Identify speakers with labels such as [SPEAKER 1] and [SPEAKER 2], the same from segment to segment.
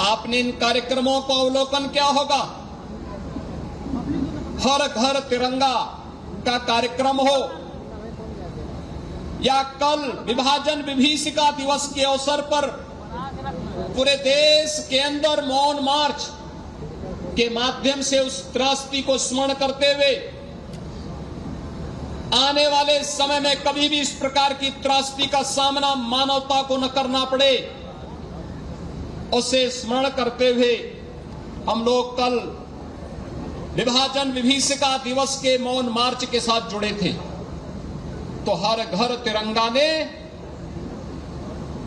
[SPEAKER 1] आपने इन कार्यक्रमों को अवलोकन किया होगा। हर घर तिरंगा का कार्यक्रम हो या कल विभाजन विभीषिका दिवस के अवसर पर पूरे देश के अंदर मौन मार्च के माध्यम से उस त्रासदी को स्मरण करते हुए आने वाले समय में कभी भी इस प्रकार की त्रासदी का सामना मानवता को न करना पड़े, उसे स्मरण करते हुए हम लोग कल विभाजन विभीषिका दिवस के मौन मार्च के साथ जुड़े थे। तो हर घर तिरंगा ने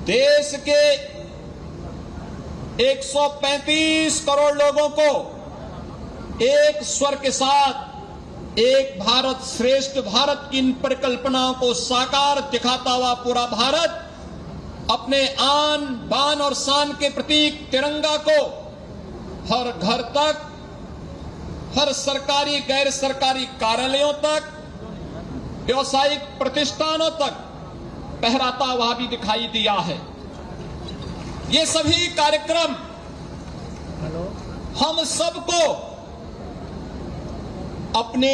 [SPEAKER 1] देश के 135 करोड़ लोगों को एक स्वर के साथ एक भारत श्रेष्ठ भारत की इन परिकल्पनाओं को साकार दिखाता हुआ पूरा भारत अपने आन बान और शान के प्रतीक तिरंगा को हर घर तक, हर सरकारी गैर सरकारी कार्यालयों तक, व्यवसायिक प्रतिष्ठानों तक फहराता हुआ भी दिखाई दिया है। ये सभी कार्यक्रम हम सबको अपने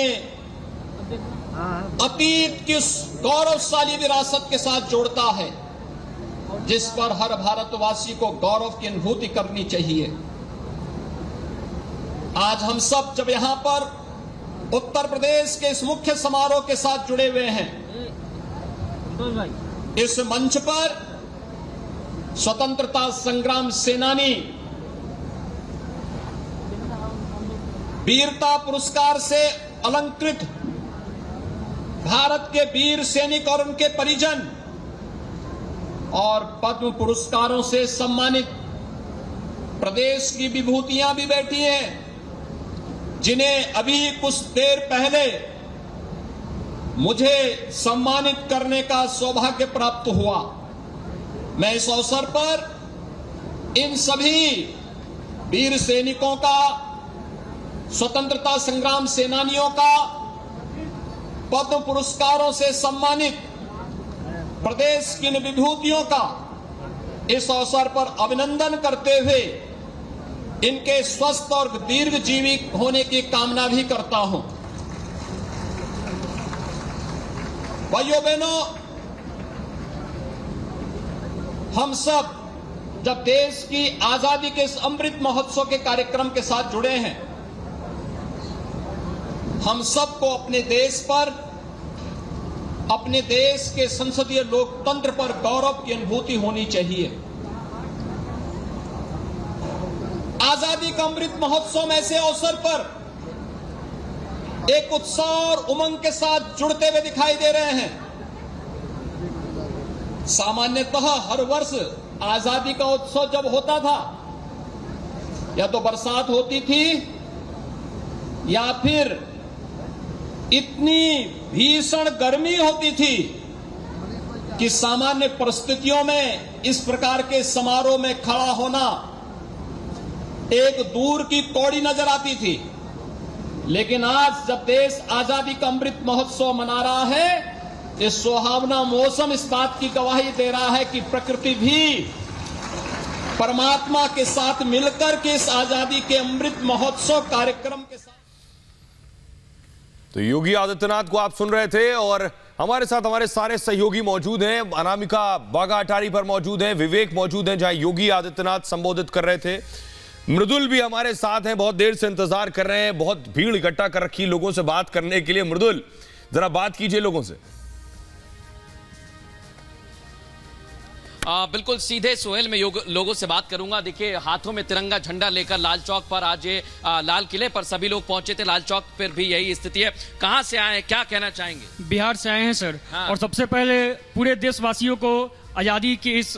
[SPEAKER 1] अतीत की उस गौरवशाली विरासत के साथ जोड़ता है, जिस पर हर भारतवासी को गौरव की अनुभूति करनी चाहिए। आज हम सब जब यहां पर उत्तर प्रदेश के इस मुख्य समारोह के साथ जुड़े हुए हैं, इस मंच पर स्वतंत्रता संग्राम सेनानी, वीरता पुरस्कार से अलंकृत भारत के वीर सैनिक और उनके परिजन और पद्म पुरस्कारों से सम्मानित प्रदेश की विभूतियां भी बैठी हैं, जिन्हें अभी कुछ देर पहले मुझे सम्मानित करने का सौभाग्य प्राप्त हुआ। मैं इस अवसर पर इन सभी वीर सैनिकों का, स्वतंत्रता संग्राम सेनानियों का, पद्म पुरस्कारों से सम्मानित प्रदेश की विभूतियों का इस अवसर पर अभिनंदन करते हुए इनके स्वस्थ और दीर्घजीवी होने की कामना भी करता हूं। भाइयों बहनों, हम सब जब देश की आजादी के इस अमृत महोत्सव के कार्यक्रम के साथ जुड़े हैं, हम सबको अपने देश पर, अपने देश के संसदीय लोकतंत्र पर गौरव की अनुभूति होनी चाहिए। आजादी का अमृत महोत्सव में ऐसे अवसर पर एक उत्साह और उमंग के साथ जुड़ते हुए दिखाई दे रहे हैं। सामान्यतः हर वर्ष आजादी का उत्सव जब होता था, या तो बरसात होती थी या फिर इतनी भीषण गर्मी होती थी कि सामान्य परिस्थितियों में इस प्रकार के समारोह में खड़ा होना एक दूर की कौड़ी नजर आती थी। लेकिन आज जब देश आजादी का अमृत महोत्सव मना रहा है, ये सुहावना मौसम इस बात की गवाही दे रहा है कि प्रकृति भी परमात्मा के साथ मिलकर के इस आजादी के अमृत महोत्सव कार्यक्रम के साथ।
[SPEAKER 2] तो योगी आदित्यनाथ को आप सुन रहे थे और हमारे साथ हमारे सारे सहयोगी मौजूद हैं। अनामिका बागा अटारी पर मौजूद हैं, विवेक मौजूद हैं जहां योगी आदित्यनाथ संबोधित कर रहे थे। मृदुल भी हमारे साथ हैं, बहुत देर से इंतजार कर रहे हैं, बहुत भीड़ इकट्ठा कर रखी लोगों से बात करने के लिए। मृदुल, जरा बात कीजिए लोगों से।
[SPEAKER 3] बिल्कुल सीधे सोहेल में लोगों से बात करूंगा। देखिए, हाथों में तिरंगा झंडा लेकर लाल चौक पर आज ये लाल किले पर सभी लोग पहुंचे थे। लाल चौक पर भी यही स्थिति है। कहां से आए हैं, क्या कहना चाहेंगे?
[SPEAKER 4] बिहार से आए हैं सर।
[SPEAKER 3] हाँ।
[SPEAKER 4] और सबसे पहले पूरे देशवासियों को आजादी की इस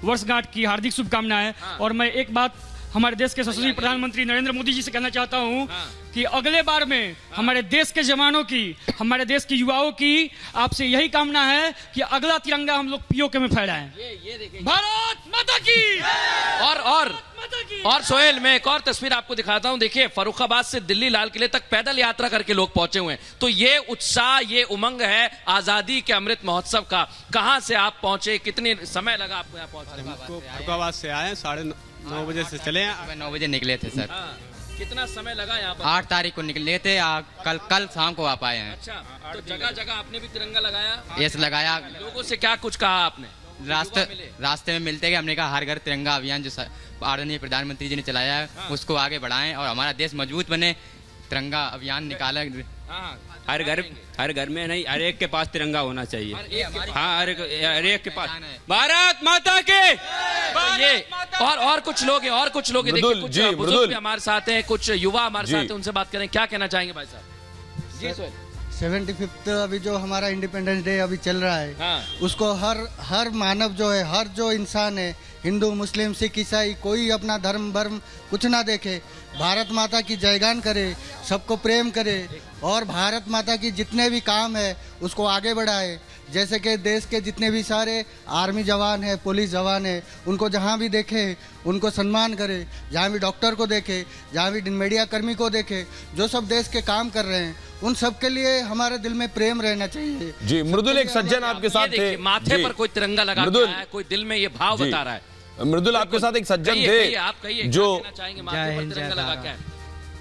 [SPEAKER 4] वर्षगांठ की हार्दिक शुभकामनाएं।
[SPEAKER 3] हाँ।
[SPEAKER 4] और मैं एक बात हमारे देश के यशस्वी प्रधानमंत्री नरेंद्र मोदी जी से कहना चाहता हूं कि अगले बार में हमारे देश के जवानों की, हमारे देश के युवाओं की आपसे यही कामना है कि अगला तिरंगा हम लोग पीओके में फहराएं।
[SPEAKER 3] ये देखिए,
[SPEAKER 4] भारत माता की।
[SPEAKER 3] और सोहेल, मैं एक और तस्वीर आपको दिखाता हूं। देखिए, फर्रुखाबाद से दिल्ली लाल किले तक पैदल यात्रा करके लोग पहुंचे हुए हैं। तो ये उत्साह, ये उमंग है आजादी के अमृत महोत्सव का। कहां से आप पहुंचे, कितने समय लगा आपको यहाँ पहुंचने में?
[SPEAKER 5] फर्रुखाबाद से आए, 9 बजे से चले हैं।
[SPEAKER 6] सुबह 9 बजे निकले थे सर।
[SPEAKER 3] हाँ, कितना समय लगा यहाँ पर?
[SPEAKER 6] 8 तारीख को निकले थे, कल शाम को आ पाए हैं।
[SPEAKER 3] अच्छा, तो जगह जगह आपने भी तिरंगा लगाया?
[SPEAKER 6] यस लगाया।
[SPEAKER 3] लोगों से क्या कुछ कहा आपने?
[SPEAKER 6] रास्ते में मिलते गए, हमने कहा हर घर तिरंगा अभियान जो आदरणीय प्रधानमंत्री जी ने चलाया है उसको आगे बढ़ाएं और हमारा देश मजबूत बने। तिरंगा अभियान निकाला।
[SPEAKER 3] हाँ,
[SPEAKER 5] हर घर में नहीं, हर एक के पास तिरंगा होना चाहिए। हाँ, हर एक के पास। भारत माता के।
[SPEAKER 3] ये और कुछ लोग हैं, और कुछ लोग हैं। देखिए कुछ बुजुर्ग भी हमारे साथ हैं, कुछ युवा हमारे साथ हैं, उनसे बात करें। क्या कहना चाहेंगे भाई साहब? जी सोहेल।
[SPEAKER 7] 75 अभी जो हमारा इंडिपेंडेंस डे अभी चल रहा है,
[SPEAKER 3] हाँ।
[SPEAKER 7] उसको हर मानव जो है, हर जो इंसान है, हिंदू मुस्लिम सिख ईसाई, कोई अपना धर्म वर्म कुछ ना देखे, भारत माता की जयगान करे, सबको प्रेम करे और भारत माता की जितने भी काम है उसको आगे बढ़ाए। जैसे कि देश के जितने भी सारे आर्मी जवान है, पुलिस जवान है, उनको जहाँ भी देखे उनको सम्मान करे, जहाँ भी डॉक्टर को देखे, जहाँ भी मीडिया कर्मी को देखे, जो सब देश के काम कर रहे हैं उन सब के लिए हमारे दिल में प्रेम रहना चाहिए।
[SPEAKER 2] जी मृदुल, एक सज्जन आपके साथ थे,
[SPEAKER 3] माथे पर कोई तिरंगा लगा के आया है, कोई दिल में ये भाव बता रहा है।
[SPEAKER 2] मृदुल, आपके साथ एक सज्जन थे
[SPEAKER 3] आप कहिए,
[SPEAKER 2] जो
[SPEAKER 3] क्या कहना चाहेंगे माथे पर तिरंगा लगा के?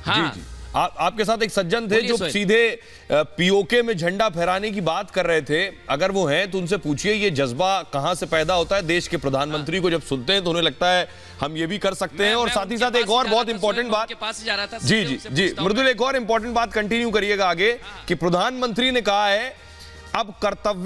[SPEAKER 3] हाँ,
[SPEAKER 2] आपके साथ एक सज्जन थे जो सीधे पीओके में झंडा फहराने की बात कर रहे थे। अगर वो हैं तो उनसे पूछिए ये जज्बा कहां से पैदा होता है। देश के प्रधानमंत्री को जब सुनते हैं तो उन्हें लगता है हम ये भी कर सकते हैं। और साथ ही साथ एक और बहुत इंपॉर्टेंट बात, जी मृदुल, एक और इंपॉर्टेंट बात कंटिन्यू करिएगा आगे कि प्रधानमंत्री ने कहा है अब कर्तव्य